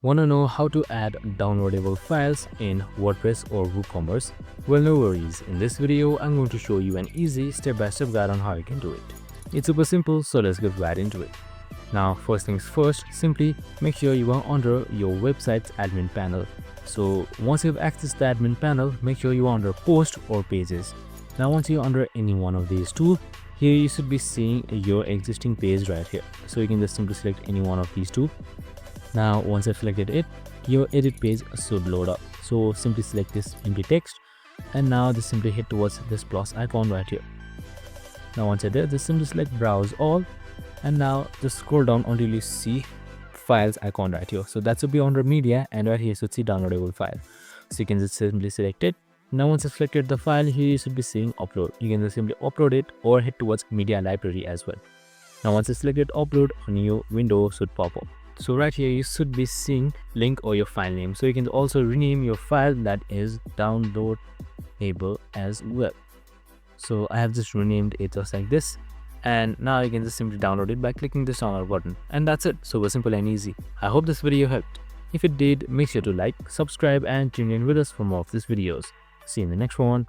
Want to know how to add downloadable files in WordPress or WooCommerce? Well, no worries. In this video, I'm going to show you an easy step-by-step guide on how you can do it. It's super simple, so let's get right into it. Now, first things first, simply make sure you are under your website's admin panel. So once you've accessed the admin panel, make sure you are under Post or Pages. Now, once you're under any one of these two, here you should be seeing your existing page right here. So you can just simply select any one of these two. Now once I've selected it, your edit page should load up. So simply select this empty text, and now just simply hit towards this plus icon right here. Now once you're there, just simply select browse all, and now just scroll down until you see files icon right here. So that should be under media, and right here you should see downloadable file. So you can just simply select it. Now once you've selected the file, here you should be seeing upload. You can just simply upload it or head towards media library as well. Now once you selected upload, a new window should pop up. So right here you should be seeing link or your file name. So you can also rename your file that is downloadable as well. So I have just renamed it just like this, and now you can just simply download it by clicking this download button, and that's it. Super simple and easy. I hope this video helped. If it did, make sure to like, subscribe and tune in with us for more of these videos. See you in the next one.